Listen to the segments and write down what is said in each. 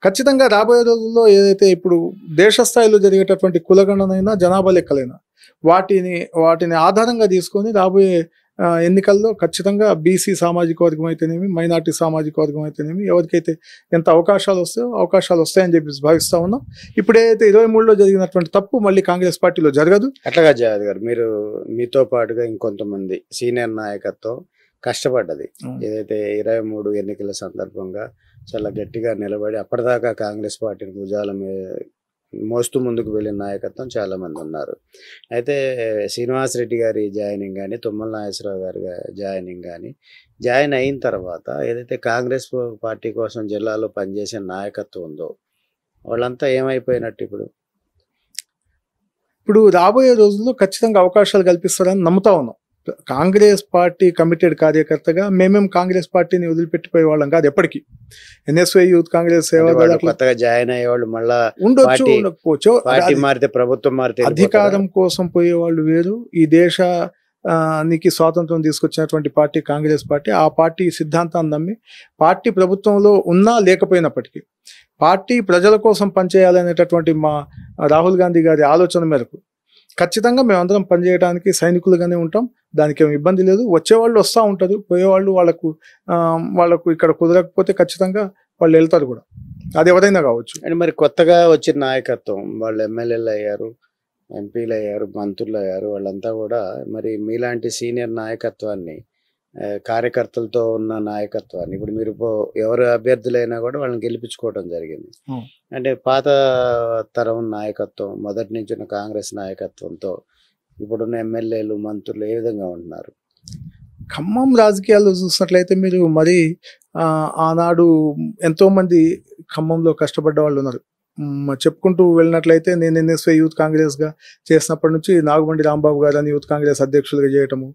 ఖచ్చితంగా రాబోయే రోజుల్లో ఏదైతే ఇప్పుడు దేశ స్థాయిలో జరిగేటటువంటి కులగణనైనా జనాభా లెక్కలైనా వాటిని ఆధారంగా తీసుకొని రాబోయే ఎన్నికల్లో ఖచ్చితంగా బీసీ సామాజిక వర్గం అయితేనేమి, మైనార్టీ సామాజిక వర్గం అయితేనేమి, ఎవరికైతే ఎంత అవకాశాలు వస్తాయని చెప్పి భావిస్తా ఉన్నాం. ఇప్పుడైతే 23లో జరిగినటువంటి తప్పు మళ్ళీ కాంగ్రెస్ పార్టీలో జరగదు. అట్లాగా జావేద్ గారు, మీరు మీతో పాటుగా ఇంకొంతమంది సీనియర్ నాయకత్వం కష్టపడ్డది. ఏదైతే 23 ఎన్నికల సందర్భంగా చాలా గట్టిగా నిలబడి అప్పటిదాకా కాంగ్రెస్ పార్టీని భుజాల మోస్తూ ముందుకు వెళ్ళిన నాయకత్వం చాలా మంది ఉన్నారు. అయితే శ్రీనివాస్ రెడ్డి గారి జాయినింగ్ కానీ, తుమ్మల నాగేశ్వరరావు గారి జాయినింగ్ కానీ, జాయిన్ అయిన తర్వాత ఏదైతే కాంగ్రెస్ పార్టీ కోసం జిల్లాలో పనిచేసే నాయకత్వం ఉందో వాళ్ళంతా ఏమైపోయినట్టు? ఇప్పుడు రాబోయే రోజుల్లో ఖచ్చితంగా అవకాశాలు కల్పిస్తారని నమ్ముతా ఉన్నాం. కాంగ్రెస్ పార్టీ కమిటెడ్ కార్యకర్తగా మేమేం కాంగ్రెస్ పార్టీని వదిలిపెట్టిపోయే వాళ్ళం కాదు. ఎప్పటికీ ఎన్ఎస్వై యూత్ కాంగ్రెస్ కొత్తగా జాయిన్ అయ్యే వాళ్ళు మళ్ళా ఉండొచ్చు, ఉండకపోవచ్చు. ప్రభుత్వం మారితే అధికారం కోసం పోయే వాళ్ళు వేరు. ఈ దేశానికి స్వాతంత్రం తీసుకొచ్చినటువంటి పార్టీ కాంగ్రెస్ పార్టీ. ఆ పార్టీ సిద్ధాంతాన్ని నమ్మి పార్టీ ప్రభుత్వంలో ఉన్నా లేకపోయినప్పటికీ పార్టీ ప్రజల కోసం పనిచేయాలనేటటువంటి మా రాహుల్ గాంధీ గారి ఆలోచన మేరకు ఖచ్చితంగా మేమందరం పనిచేయడానికి సైనికులుగానే ఉంటాం. దానికి ఏమి ఇబ్బంది లేదు. వచ్చేవాళ్ళు వస్తూ ఉంటారు, పోయేవాళ్ళు వాళ్ళకు ఇక్కడ కుదరకపోతే ఖచ్చితంగా వాళ్ళు వెళ్తారు కూడా, అది ఎవరైనా కావచ్చు. అండ్ మరి కొత్తగా వచ్చిన నాయకత్వం వాళ్ళు ఎమ్మెల్యేలు అయ్యారు, ఎంపీలు అయ్యారు, మంత్రులు అయ్యారు. వాళ్ళంతా కూడా మరి మీలాంటి సీనియర్ నాయకత్వాన్ని, కార్యకర్తలతో ఉన్న నాయకత్వాన్ని ఇప్పుడు మీరు ఎవరు అభ్యర్థులైనా కూడా వాళ్ళని గెలిపించుకోవడం జరిగింది. అంటే పాత తరం నాయకత్వం, మొదటి నుంచి ఉన్న కాంగ్రెస్ నాయకత్వంతో ఇప్పుడున్న ఎమ్మెల్యేలు, మంత్రులు ఏ విధంగా ఉంటున్నారు? ఖమ్మం రాజకీయాల్లో చూసినట్లయితే మీరు మరి ఆనాడు ఎంతో మంది ఖమ్మంలో కష్టపడ్డ వాళ్ళు ఉన్నారు. చెప్పుకుంటూ వెళ్ళినట్లయితే నేను ఎన్ఎస్వై యూత్ కాంగ్రెస్ గా చేసినప్పటి నుంచి నాగమండి రాంబాబు గారు అని యూత్ కాంగ్రెస్ అధ్యక్షులుగా చేయటము,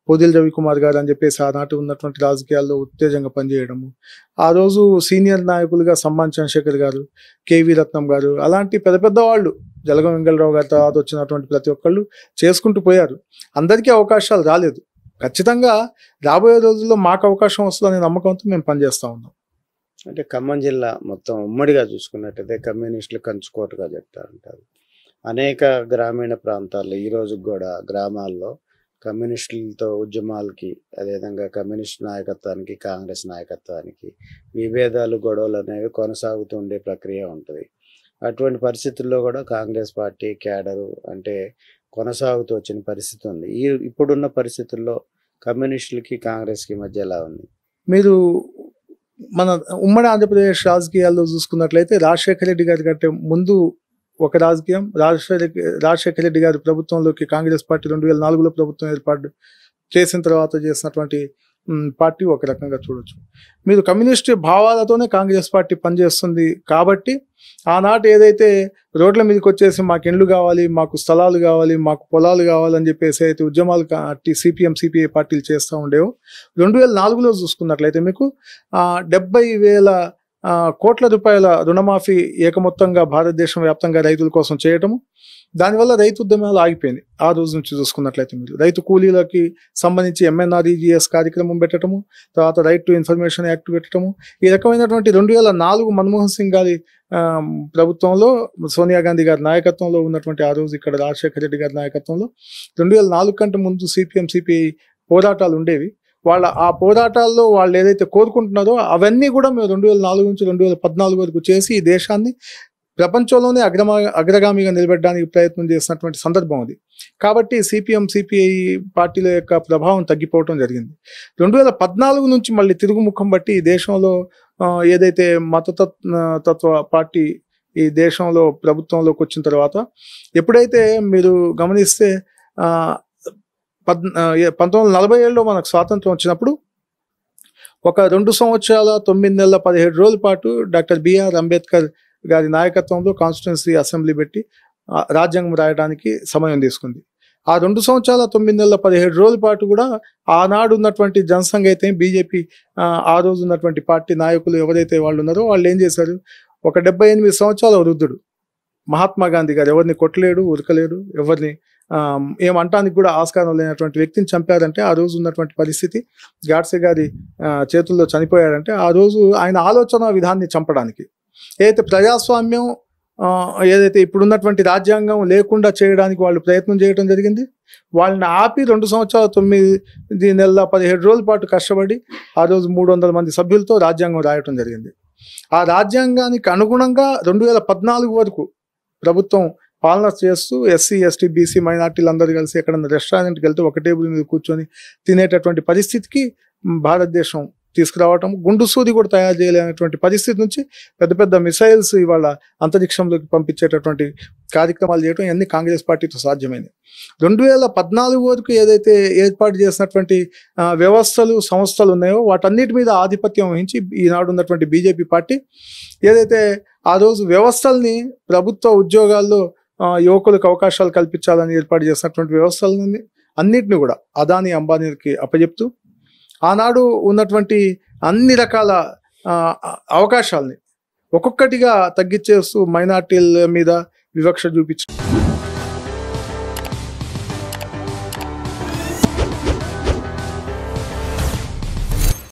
పొదిల్ రవికుమార్ గారు అని చెప్పేసి ఆనాటి ఉన్నటువంటి రాజకీయాల్లో ఉత్తేజంగా పనిచేయడము, ఆ రోజు సీనియర్ నాయకులుగా సమ్మాన్ చంద్రశేఖర్ గారు, కేవీ రత్నం గారు, అలాంటి పెద్ద పెద్ద వాళ్ళు, జలగం వెంగళరావు గారి తర్వాత వచ్చినటువంటి ప్రతి ఒక్కళ్ళు చేసుకుంటూ పోయారు. అందరికీ అవకాశాలు రాలేదు. ఖచ్చితంగా రాబోయే రోజుల్లో మాకు అవకాశం వస్తుందనే నమ్మకంతో మేము పనిచేస్తా ఉన్నాం. అంటే ఖమ్మం జిల్లా మొత్తం ఉమ్మడిగా చూసుకున్నట్టయితే కమ్యూనిస్టులు కంచుకోటగా చెప్తా ఉంటారు. అనేక గ్రామీణ ప్రాంతాల్లో ఈ రోజు కూడా గ్రామాల్లో కమ్యూనిస్టులతో ఉద్యమాలకి, అదేవిధంగా కమ్యూనిస్ట్ నాయకత్వానికి, కాంగ్రెస్ నాయకత్వానికి విభేదాలు, గొడవలు అనేవి కొనసాగుతూ ఉండే ప్రక్రియ ఉంటుంది. అటువంటి పరిస్థితుల్లో కూడా కాంగ్రెస్ పార్టీ క్యాడరు అంటే కొనసాగుతూ వచ్చిన పరిస్థితి ఉంది. ఇప్పుడున్న పరిస్థితుల్లో కమ్యూనిస్టులకి కాంగ్రెస్కి మధ్య ఎలా ఉంది? మీరు మన ఉమ్మడి ఆంధ్రప్రదేశ్ రాజకీయాల్లో చూసుకున్నట్లయితే రాజశేఖర రెడ్డి గారి కంటే ముందు ఒక రాజకీయం, రాజశేఖర రెడ్డి గారి ప్రభుత్వంలోకి కాంగ్రెస్ పార్టీ 2004లో ప్రభుత్వం ఏర్పాటు చేసిన తర్వాత చేసినటువంటి పార్టీ ఒక రకంగా చూడొచ్చు. మీరు కమ్యూనిస్ట్ భావాలతోనే కాంగ్రెస్ పార్టీ పనిచేస్తుంది కాబట్టి ఆనాటి ఏదైతే రోడ్ల మీదకి వచ్చేసి మాకు ఇండ్లు కావాలి, మాకు స్థలాలు కావాలి, మాకు పొలాలు కావాలని చెప్పేసి అయితే ఉద్యమాలు సిపిఎం సిపిఐ పార్టీలు చేస్తూ ఉండేవో 2004లో చూసుకున్నట్లయితే మీకు 70,000 కోట్ల రూపాయల రుణమాఫీ ఏకమొత్తంగా భారతదేశం వ్యాప్తంగా రైతుల కోసం చేయటము, దానివల్ల రైతు ఉద్యమాలు ఆగిపోయింది. ఆ రోజు నుంచి చూసుకున్నట్లయితే మీరు రైతు కూలీలకి సంబంధించి ఎంఎన్ఆర్ఈజిఎస్ కార్యక్రమం పెట్టడము, తర్వాత రైట్ టు ఇన్ఫర్మేషన్ యాక్ట్ పెట్టడము, ఈ రకమైనటువంటి 2004 మన్మోహన్ సింగ్ గారి ప్రభుత్వంలో, సోనియా గాంధీ గారి నాయకత్వంలో ఉన్నటువంటి ఆ రోజు ఇక్కడ రాజశేఖర రెడ్డి గారి నాయకత్వంలో 2004 కంటే ముందు సిపిఎం సిపిఐ పోరాటాలు ఉండేవి. ఆ పోరాటాల్లో వాళ్ళు ఏదైతే కోరుకుంటున్నారో అవన్నీ కూడా మేము 2004 నుంచి 2014 వరకు చేసి ఈ దేశాన్ని ప్రపంచంలోనే అగ్రగామిగా నిలబెట్టడానికి ప్రయత్నం చేసినటువంటి సందర్భం అది. కాబట్టి సిపిఎం సిపిఐ పార్టీల యొక్క ప్రభావం తగ్గిపోవటం జరిగింది. 2014 నుంచి మళ్ళీ తిరుగుముఖం బట్టి ఈ దేశంలో ఏదైతే మతతత్వ పార్టీ ఈ దేశంలో ప్రభుత్వంలోకి వచ్చిన తర్వాత, ఎప్పుడైతే మీరు గమనిస్తే 1947లో మనకు స్వాతంత్రం వచ్చినప్పుడు ఒక 2 సంవత్సరాల 9 నెలల 17 రోజుల పాటు డాక్టర్ బిఆర్ అంబేద్కర్ గారి నాయకత్వంలో కాన్స్టిట్యున్సీ అసెంబ్లీ పెట్టి రాజ్యాంగం రాయడానికి సమయం తీసుకుంది. ఆ 2 సంవత్సరాల 9 నెలల 17 రోజుల పాటు కూడా ఆనాడు ఉన్నటువంటి జనసంఘ అయితే బీజేపీ, ఆ రోజు ఉన్నటువంటి పార్టీ నాయకులు ఎవరైతే వాళ్ళు ఉన్నారో వాళ్ళు ఏం చేశారు, ఒక 78 సంవత్సరాల వృద్ధుడు మహాత్మా గాంధీ గారు ఎవరిని కొట్టలేడు, ఉరకలేడు, ఎవరిని ఏమంటానికి కూడా ఆస్కారం లేనటువంటి వ్యక్తిని చంపారంటే ఆ రోజు ఉన్నటువంటి పరిస్థితి, గాడ్సే గారి చేతుల్లో చనిపోయాడంటే ఆ రోజు ఆయన ఆలోచన విధాన్ని చంపడానికి ఏదైతే ప్రజాస్వామ్యం ఏదైతే ఇప్పుడున్నటువంటి రాజ్యాంగం లేకుండా చేయడానికి వాళ్ళు ప్రయత్నం చేయడం జరిగింది. వాళ్ళని ఆపి 2 సంవత్సరాల 9 నెలల 17 రోజుల పాటు కష్టపడి ఆ రోజు 300 మంది సభ్యులతో రాజ్యాంగం రాయటం జరిగింది. ఆ రాజ్యాంగానికి అనుగుణంగా 2014 వరకు ప్రభుత్వం పాలన చేస్తూ ఎస్సీ, ఎస్టీ, బీసీ, మైనార్టీలు అందరూ కలిసి ఎక్కడన్నా రెస్టారెంట్కి వెళ్తే ఒక టేబుల్ మీద కూర్చొని తినేటటువంటి పరిస్థితికి భారతదేశం తీసుకురావటం, గుండు సూది కూడా తయారు చేయలేనటువంటి పరిస్థితి నుంచి పెద్ద పెద్ద మిసైల్స్ ఇవాళ అంతరిక్షంలోకి పంపించేటటువంటి కార్యక్రమాలు చేయడం ఇవన్నీ కాంగ్రెస్ పార్టీతో సాధ్యమైంది. 2014 వరకు ఏదైతే ఏర్పాటు చేసినటువంటి వ్యవస్థలు, సంస్థలు ఉన్నాయో వాటన్నిటి మీద ఆధిపత్యం వహించి ఈనాడు ఉన్నటువంటి బీజేపీ పార్టీ ఏదైతే ఆ రోజు వ్యవస్థల్ని ప్రభుత్వ ఉద్యోగాల్లో యువకులకు అవకాశాలు కల్పించాలని ఏర్పాటు చేసినటువంటి వ్యవస్థలని అన్నిటిని కూడా అదానీ, అంబానీకి అప్పచెప్తూ ఆనాడు ఉన్నటువంటి అన్ని రకాల అవకాశాలని ఒక్కొక్కటిగా తగ్గించేస్తూ మైనార్టీల మీద వివక్ష చూపించు